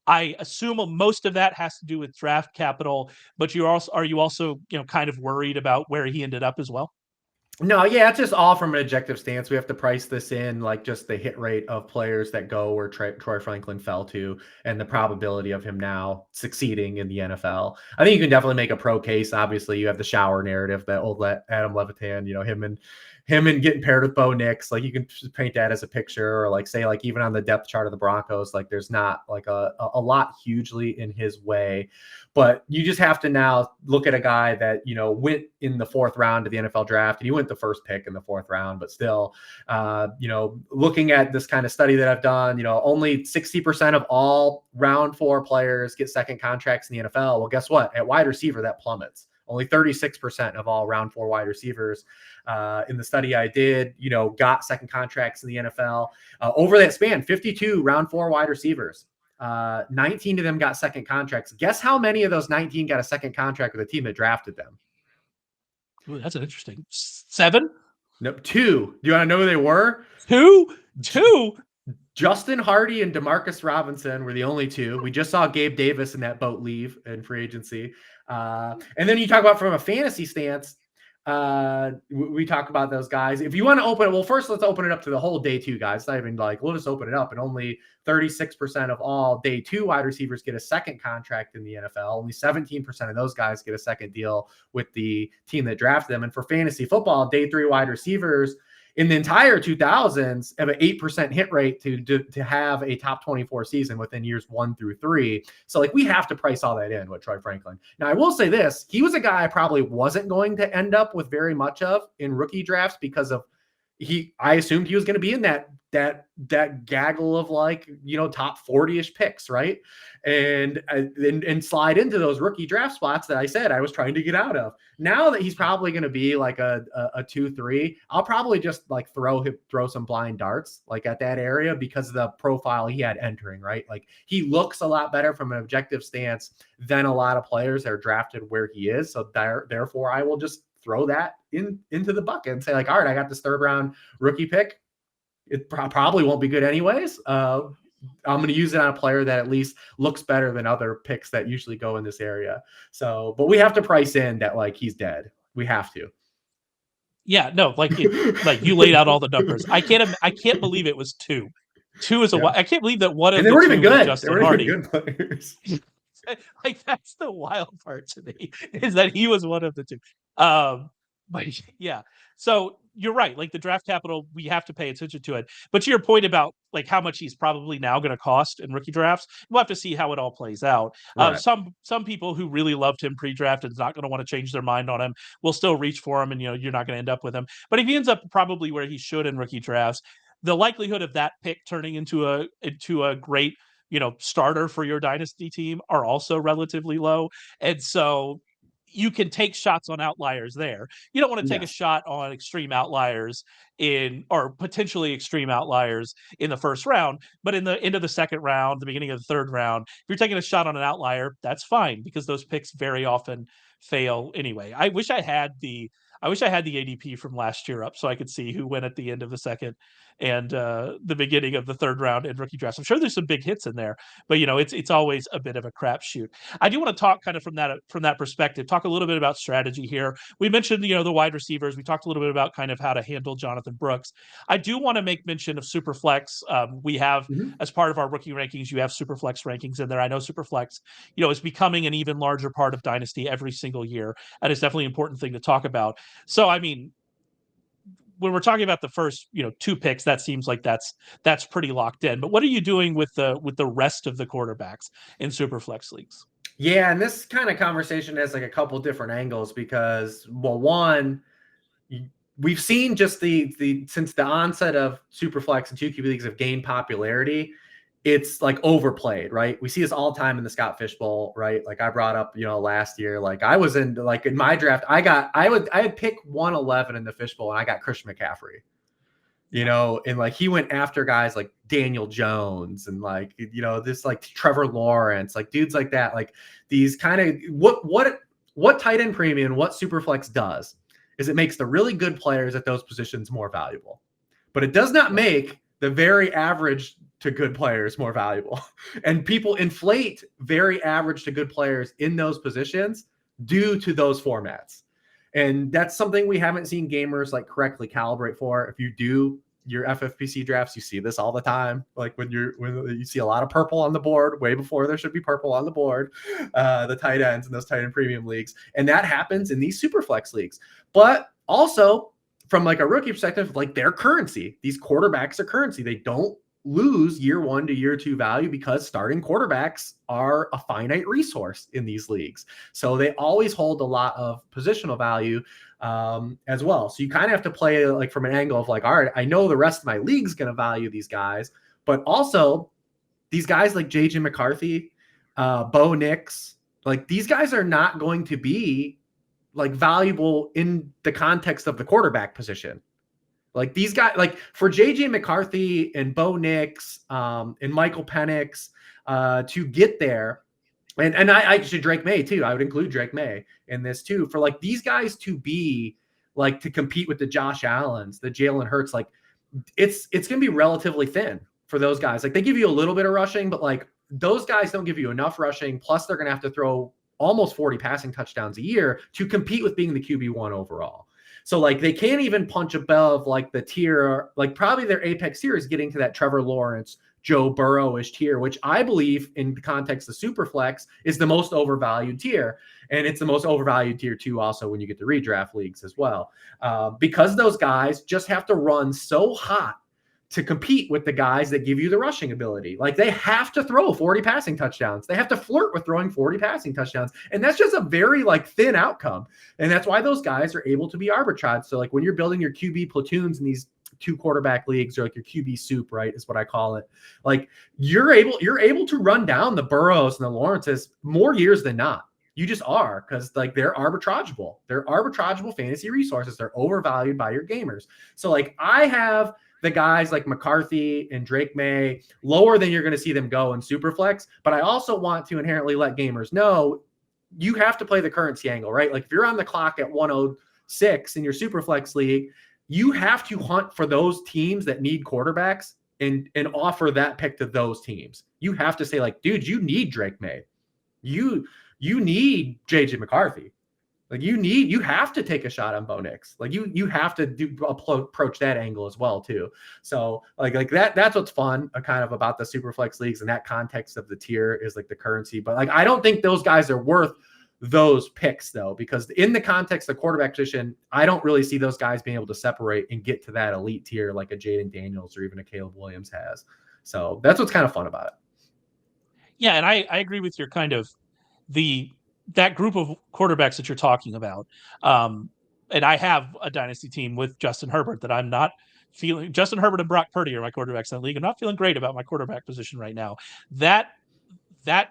I assume most of that has to do with draft capital, but are you also kind of worried about where he ended up as well? No, yeah, it's just all from an objective stance. We have to price this in, like just the hit rate of players that go where Troy Franklin fell to, and the probability of him now succeeding in the NFL. I think you can definitely make a pro case. Obviously, you have the shower narrative that old Adam Levitan, him and getting paired with Bo Nix. Like you can just paint that as a picture, or like say like even on the depth chart of the Broncos, like there's not like a lot hugely in his way. But you just have to now look at a guy that, went in the fourth round of the NFL draft, and he went the first pick in the fourth round, but still, looking at this kind of study that I've done, only 60% of all round 4 players get second contracts in the NFL. Well, guess what? At wide receiver, that plummets. Only 36% of all round 4 wide receivers in the study I did, got second contracts in the NFL. Over that span, 52 round 4 wide receivers. 19 of them got second contracts. Guess how many of those 19 got a second contract with a team that drafted them? Ooh, that's an interesting 7. Nope, 2. Do you want to know who they were? 2. Justin Hardy and Demarcus Robinson were the only 2. We just saw Gabe Davis in that boat leave in free agency. And then you talk about from a fantasy stance, we talk about those guys. If you want to open it, well, first let's open it up to the whole day 2 guys. It's not even like, we'll just open it up, and only 36% of all day 2 wide receivers get a second contract in the NFL. Only 17% of those guys get a second deal with the team that drafted them. And for fantasy football, day 3 wide receivers in the entire 2000s have an 8% hit rate to have a top 24 season within years 1 through 3. So like we have to price all that in with Troy Franklin. Now I will say this, he was a guy I probably wasn't going to end up with very much of in rookie drafts, because of I assumed he was going to be in that gaggle of like, top 40-ish picks, right? And slide into those rookie draft spots that I said I was trying to get out of. Now that he's probably going to be like a 2-3, I'll probably just like throw some blind darts like at that area, because of the profile he had entering, right? Like he looks a lot better from an objective stance than a lot of players that are drafted where he is. So therefore I will just throw that into the bucket and say like, all right, I got this 3rd round rookie pick. It probably won't be good anyways. I'm going to use it on a player that at least looks better than other picks that usually go in this area. So, but we have to price in that like he's dead. We have to. Yeah, no, like you laid out all the numbers. I can't believe it was 2. 2 is I can't believe that one of and they the weren't 2 even good. was Justin They weren't Hardy. even good players. Like that's the wild part to me, is that he was one of the 2. But yeah, so you're right. Like the draft capital, we have to pay attention to it. But to your point about like how much he's probably now going to cost in rookie drafts, we'll have to see how it all plays out. Right. Some people who really loved him pre-draft and is not going to want to change their mind on him will still reach for him, and you're not going to end up with him. But if he ends up probably where he should in rookie drafts, the likelihood of that pick turning into a great starter for your dynasty team are also relatively low. And so you can take shots on outliers there. You don't want to take a shot on extreme outliers or potentially extreme outliers in the first round, but in the end of the second round, the beginning of the third round, if you're taking a shot on an outlier, that's fine, because those picks very often fail anyway. I wish I had I wish I had the ADP from last year up so I could see who went at the end of the second and the beginning of the third round in rookie drafts. I'm sure there's some big hits in there, but it's always a bit of a crapshoot. I do want to talk kind of from that perspective. Talk a little bit about strategy here. We mentioned the wide receivers. We talked a little bit about kind of how to handle Jonathan Brooks. I do want to make mention of Superflex. We have as part of our rookie rankings, you have Superflex rankings in there. I know Superflex, is becoming an even larger part of Dynasty every single year, and it's definitely an important thing to talk about. So, I mean, when we're talking about the first, 2 picks, that seems like that's pretty locked in. But what are you doing with the rest of the quarterbacks in Superflex leagues? Yeah, and this kind of conversation has like a couple different angles because, well, one, we've seen just the since the onset of Superflex and 2QB leagues have gained popularity, it's like overplayed, right? We see this all the time in the Scott Fishbowl, right? Like I brought up, last year, like I was in my draft, I had pick 111 in the Fishbowl and I got Christian McCaffrey, and like he went after guys like Daniel Jones and like, this like Trevor Lawrence, like dudes like that, like these kind of what tight end premium, what Superflex does is it makes the really good players at those positions more valuable, but it does not make the very average to good players more valuable. And people inflate very average to good players in those positions due to those formats. And that's something we haven't seen gamers like correctly calibrate for. If you do your FFPC drafts, you see this all the time. Like when you see a lot of purple on the board, way before there should be purple on the board, the tight ends and those tight end premium leagues. And that happens in these Superflex leagues. But also from like a rookie perspective, like their currency, these quarterbacks are currency. They don't lose year 1 to year 2 value because starting quarterbacks are a finite resource in these leagues. So they always hold a lot of positional value as well. So you kind of have to play like from an angle of like, all right, I know the rest of my league's going to value these guys, but also these guys like JJ McCarthy, Bo Nix, like these guys are not going to be like valuable in the context of the quarterback position. Like these guys, like for JJ McCarthy and Bo Nix and Michael Penix to get there, and I should Drake May too. I would include Drake May in this too. For like these guys to be like to compete with the Josh Allens, the Jalen Hurts, like it's gonna be relatively thin for those guys. Like they give you a little bit of rushing, but like those guys don't give you enough rushing. Plus they're gonna have to throw almost 40 passing touchdowns a year to compete with being the QB1 overall. So like they can't even punch above like the tier, like probably their apex tier is getting to that Trevor Lawrence, Joe Burrow-ish tier, which I believe in the context of Superflex is the most overvalued tier. And it's the most overvalued tier too also when you get to redraft leagues as well. Because those guys just have to run so hot to compete with the guys that give you the rushing ability. Like they have to throw 40 passing touchdowns. They have to flirt with throwing 40 passing touchdowns. And that's just a very like thin outcome. And that's why those guys are able to be arbitraged. So like when you're building your QB platoons in these 2 quarterback leagues or like your QB soup, right, is what I call it. Like you're able to run down the Burrows and the Lawrences more years than not. You just are, because like they're arbitrageable. They're arbitrageable fantasy resources. They're overvalued by your gamers. So like I have the guys like McCarthy and Drake May lower than you're going to see them go in Superflex. But I also want to inherently let gamers know you have to play the currency angle, right? Like if you're on the clock at 106 in your Superflex league, you have to hunt for those teams that need quarterbacks and offer that pick to those teams. You have to say like, dude, you need Drake May. You need JJ McCarthy. Like you have to take a shot on Bo Nix. Like you have to approach that angle as well too. So like that's what's fun kind of about the Superflex leagues and that context of the tier is like the currency. But like I don't think those guys are worth those picks though, because in the context of quarterback position, I don't really see those guys being able to separate and get to that elite tier like a Jaden Daniels or even a Caleb Williams has. So that's what's kind of fun about it. Yeah, and I agree with your kind of that group of quarterbacks that you're talking about. And I have a dynasty team with Justin Herbert that I'm not feeling. Justin Herbert and Brock Purdy are my quarterbacks in the league. I'm not feeling great about my quarterback position right now. That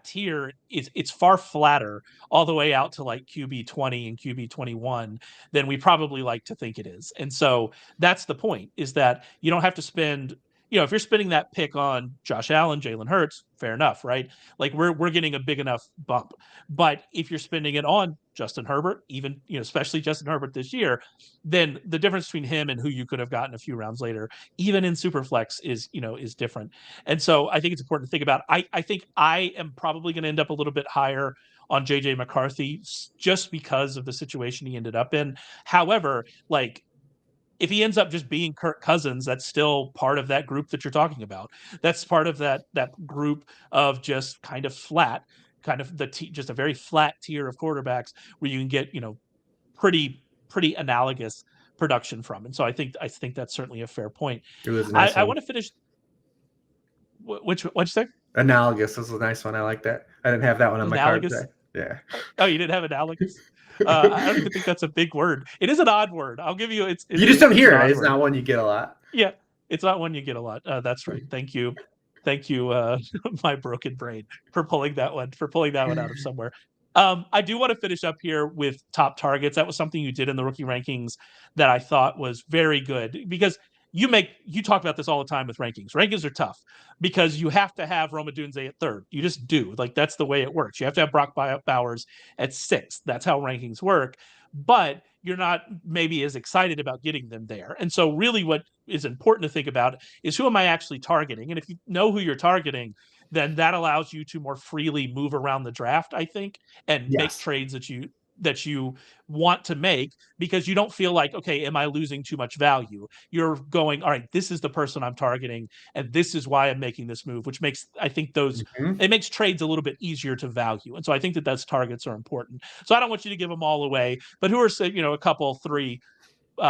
tier it's far flatter all the way out to like QB 20 and QB 21 than we probably like to think it is. And so that's the point, is that you don't have to spend if you're spending that pick on Josh Allen, Jalen Hurts, fair enough, right? Like we're getting a big enough bump. But if you're spending it on Justin Herbert, even especially Justin Herbert this year, then the difference between him and who you could have gotten a few rounds later, even in Superflex, is different. And so I think it's important to think about. I think I am probably going to end up a little bit higher on JJ McCarthy just because of the situation he ended up in. However, like if he ends up just being Kirk Cousins, that's still part of that group that you're talking about. That's part of that group of just kind of flat, kind of just a very flat tier of quarterbacks where you can get pretty analogous production from. And so I think that's certainly a fair point. It was a nice I one. want to finish. What'd you say? Analogous was a nice one. I like that. I didn't have that one on my card Analogous. today. Yeah. Oh, you didn't have analogous. I don't even think that's a big word. It is an odd word. I'll give you. You just don't hear it. It's word. not one you get a lot. Yeah, it's not one you get a lot. That's right. Thank you, my broken brain for pulling that one out of somewhere. I do want to finish up here with top targets. That was something you did in the rookie rankings that I thought was very good because you talk about this all the time with rankings. Rankings are tough because you have to have Rome Odunze at third. You just do. Like that's the way it works. You have to have Brock Bowers at sixth. That's how rankings work. But you're not maybe as excited about getting them there. And so really what is important to think about is who am I actually targeting? And if you know who you're targeting, then that allows you to more freely move around the draft, I think, and make trades that you want to make because you don't feel like, okay, am I losing too much value? You're going, all right, this is the person I'm targeting, and this is why I'm making this move, which makes, I think it makes trades a little bit easier to value. And so I think that those targets are important. So I don't want you to give them all away, but who are, say, a couple, three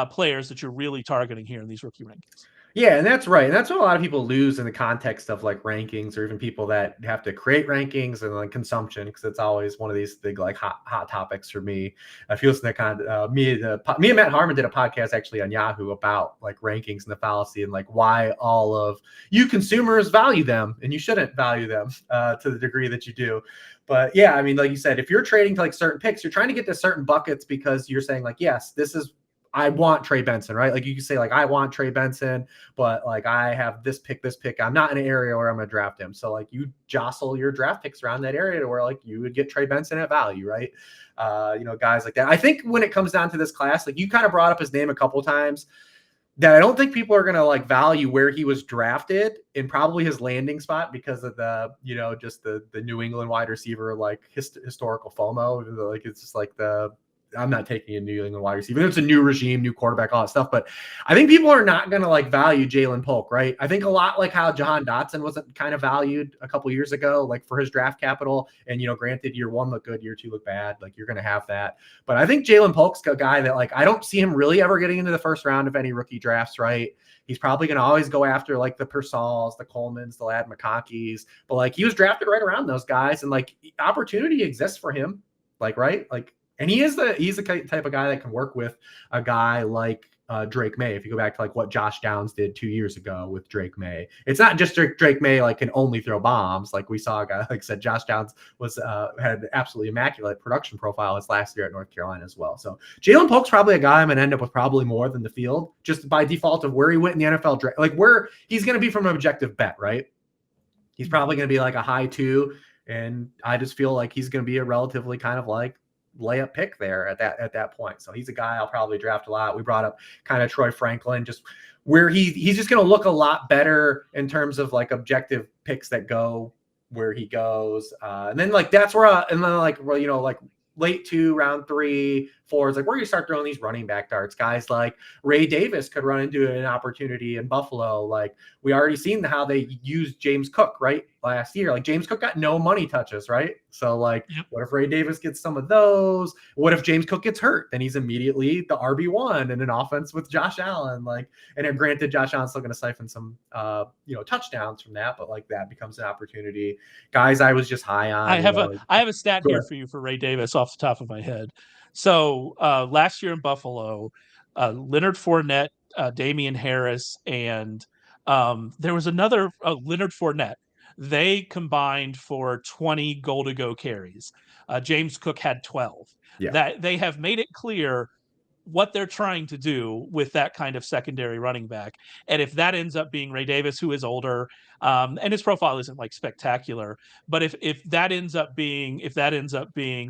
players that you're really targeting here in these rookie rankings? Yeah, and that's right. And that's what a lot of people lose in the context of like rankings or even people that have to create rankings and like consumption, because it's always one of these big like hot topics for me. If you listen to me and Matt Harmon did a podcast actually on Yahoo about like rankings and the fallacy and like why all of you consumers value them and you shouldn't value them to the degree that you do. But yeah, I mean, like you said, if you're trading to like certain picks, you're trying to get to certain buckets because you're saying like, yes, I want Trey Benson, right? Like you can say like, I want Trey Benson, but like I have this pick. I'm not in an area where I'm going to draft him. So like you jostle your draft picks around that area to where like you would get Trey Benson at value, right? Guys like that. I think when it comes down to this class, like you kind of brought up his name a couple of times, that I don't think people are going to like value where he was drafted and probably his landing spot because of the, just the New England wide receiver, like historical FOMO. Like it's just like I'm not taking a New England wide receiver. It's a new regime, new quarterback, all that stuff. But I think people are not going to like value Jalen Polk, right? I think a lot like how Jahan Dotson wasn't kind of valued a couple years ago, like for his draft capital. And, granted, year one looked good, year two looked bad. Like you're going to have that. But I think Jalen Polk's a guy that like I don't see him really ever getting into the first round of any rookie drafts, right? He's probably going to always go after like the Persauls, the Colemans, the Lad McConkeys. But like he was drafted right around those guys. And like opportunity exists for him. Like, right? Like, and he's the type of guy that can work with a guy like Drake May. If you go back to like what Josh Downs did 2 years ago with Drake May, it's not just Drake May like can only throw bombs. Like we saw a guy, like I said, Josh Downs had an absolutely immaculate production profile his last year at North Carolina as well. So Jalen Polk's probably a guy I'm going to end up with probably more than the field just by default of where he went in the NFL draft, like where he's going to be from an objective bet, right? He's probably going to be like a high 2. And I just feel like he's going to be a relatively kind of like layup pick there at that point. So he's a guy I'll probably draft a lot. We brought up kind of Troy Franklin, just where he's just going to look a lot better in terms of like objective picks that go where he goes. And then like that's where like late 2, round 3, 4 is like where you start throwing these running back darts. Guys like Ray Davis could run into an opportunity in Buffalo. Like we already seen how they used James Cook, right? Last year, like James Cook got no money touches, right? So like, What if Ray Davis gets some of those? What if James Cook gets hurt? Then he's immediately the RB1 in an offense with Josh Allen. Like, and then granted, Josh Allen's still going to siphon some, touchdowns from that, but like that becomes an opportunity. Guys, I was just high on. I have a stat here for you for Ray Davis off the top of my head. So last year in Buffalo, Leonard Fournette, Damian Harris, and there was another Leonard Fournette. They combined for 20 goal-to-go carries. James Cook had 12. Yeah. That they have made it clear what they're trying to do with that kind of secondary running back. And if that ends up being Ray Davis, who is older, and his profile isn't like spectacular, but if that ends up being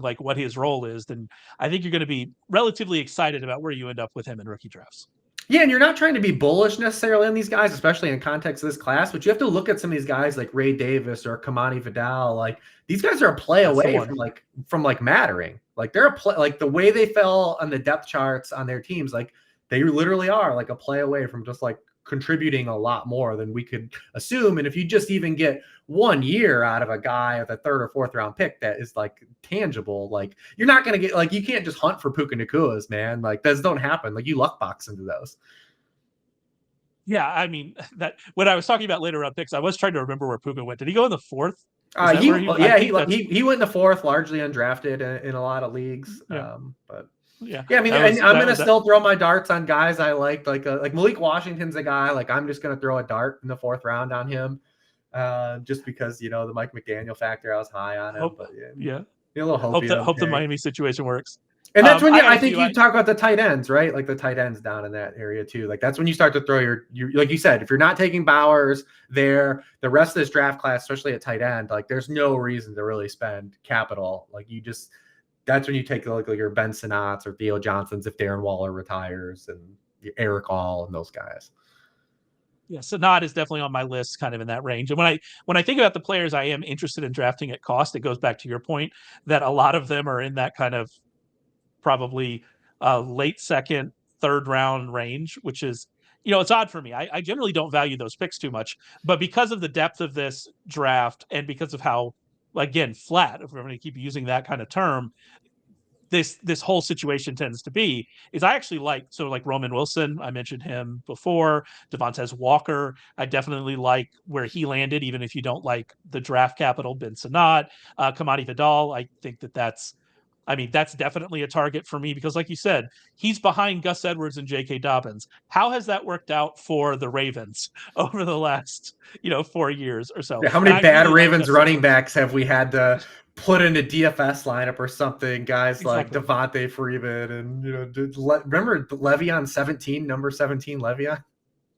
like what his role is, then I think you're going to be relatively excited about where you end up with him in rookie drafts. Yeah, and you're not trying to be bullish necessarily on these guys, especially in context of this class, but you have to look at some of these guys like Ray Davis or Kamani Vidal. Like these guys are a play away from mattering. Like they're a play, like the way they fell on the depth charts on their teams, like they literally are like a play away from just like contributing a lot more than we could assume. And if you just even get 1 year out of a guy with a 3rd or 4th round pick that is like tangible, like you're not going to get, like, you can't just hunt for Puka Nakuas, man. Like those don't happen. Like you luck box into those. Yeah, I mean, that when I was talking about later round picks, I was trying to remember where Puka went. Did he go in the 4th? He went in the 4th, largely undrafted in a lot of leagues. Yeah. But yeah, I mean, I'm going to still throw my darts on guys I like Malik Washington's a guy, like I'm just going to throw a dart in the 4th round on him, just because, the Mike McDaniel factor, I was high on him. But yeah. A little hope the Miami situation works. And that's when I think you talk about the tight ends, right? Like the tight ends down in that area too. Like that's when you start to throw your like you said, if you're not taking Bowers there, the rest of this draft class, especially at tight end, like there's no reason to really spend capital. Like that's when you take like your Ben Sinats or Theo Johnsons if Darren Waller retires, and Eric All and those guys. Yeah, Sanat is definitely on my list, kind of in that range. And when I think about the players I am interested in drafting at cost, it goes back to your point that a lot of them are in that kind of probably late 2nd, 3rd round range, which is, it's odd for me. I generally don't value those picks too much, but because of the depth of this draft and because of how, again, flat, if we're going to keep using that kind of term, this whole situation tends to be, is I actually like Roman Wilson. I mentioned him before. Devontae Walker. I definitely like where he landed, even if you don't like the draft capital. Ben Sanat, Kamani Vidal. I think that's definitely a target for me because, like you said, he's behind Gus Edwards and J.K. Dobbins. How has that worked out for the Ravens over the last, 4 years or so? Yeah, how many bad Ravens running backs have we had to put in a DFS lineup or something? Guys like Devontae Freeman and, remember Le'Veon 17, number 17 Le'Veon?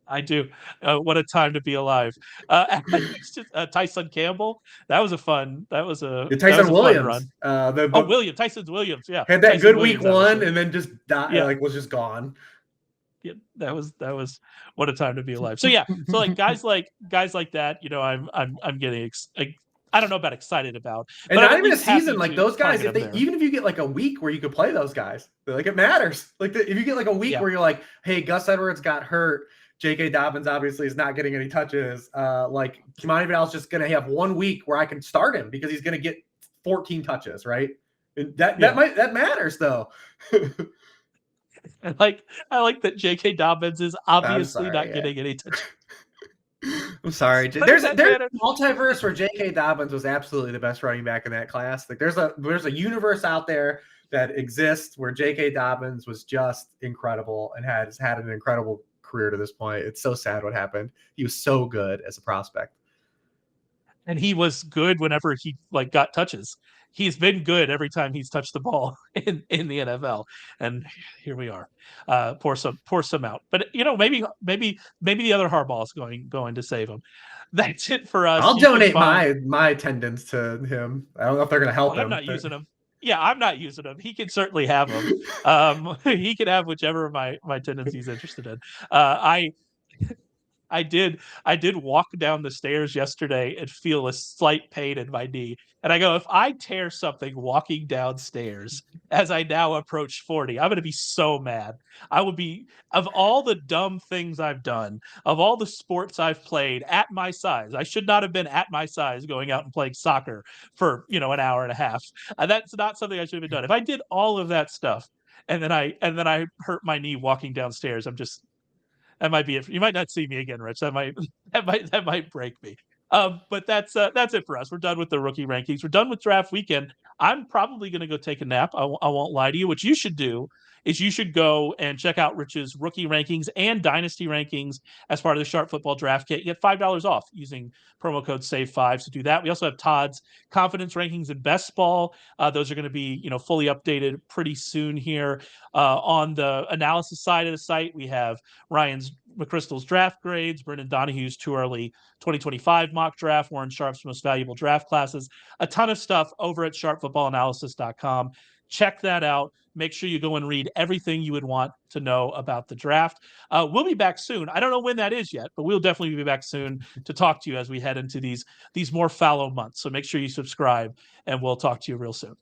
I do. What a time to be alive. Tyson Campbell. That was a fun. Tyson Williams. Tyson Williams. Yeah. Had that good week 1 and then just died, was just gone. Yeah, that was what a time to be alive. So yeah, so like guys like that, I'm getting I don't know about excited about, and not even a season. Like those guys, even if you get like a week where you could play those guys, like it matters. Like if you get like a week where you're like, hey, Gus Edwards got hurt, J.K. Dobbins obviously is not getting any touches. Like Kamani Vidal's just going to have 1 week where I can start him because he's going to get 14 touches, right? And that matters though. I like that J.K. Dobbins is obviously not getting any touches. I'm sorry. There's a multiverse where J.K. Dobbins was absolutely the best running back in that class. Like there's a universe out there that exists where J.K. Dobbins was just incredible and has had an incredible career to this point. It's so sad what happened. He was so good as a prospect. And he was good whenever he got touches. He's been good every time he's touched the ball in the NFL. And here we are. Pour some out. But maybe the other Harbaugh is going to save him. That's it for us. I'll donate my attendance to him. I don't know if they're going to help him. I'm not using him. Yeah, I'm not using him. He can certainly have them. He can have whichever of my tendencies he's interested in. I did walk down the stairs yesterday and feel a slight pain in my knee. And I go, if I tear something walking downstairs as I now approach 40, I'm going to be so mad. I would be, of all the dumb things I've done, of all the sports I've played at my size, I should not have been at my size going out and playing soccer for, an hour and a half. That's not something I should have done. If I did all of that stuff and then I hurt my knee walking downstairs, that might be it. You might not see me again, Rich. That might break me. But that's it for us. We're done with the rookie rankings. We're done with draft weekend. I'm probably going to go take a nap. I won't lie to you, which you should do is you should go and check out Rich's rookie rankings and dynasty rankings as part of the Sharp Football Draft Kit. You get $5 off using promo code SAVE5 to do that. We also have Todd's confidence rankings and best ball. Those are going to be, fully updated pretty soon here. On the analysis side of the site, we have Ryan's McChrystal's draft grades, Brendan Donahue's too early 2025 mock draft, Warren Sharp's most valuable draft classes, a ton of stuff over at sharpfootballanalysis.com. Check that out. Make sure you go and read everything you would want to know about the draft. We'll be back soon. I don't know when that is yet, but we'll definitely be back soon to talk to you as we head into these more fallow months. So make sure you subscribe, and we'll talk to you real soon.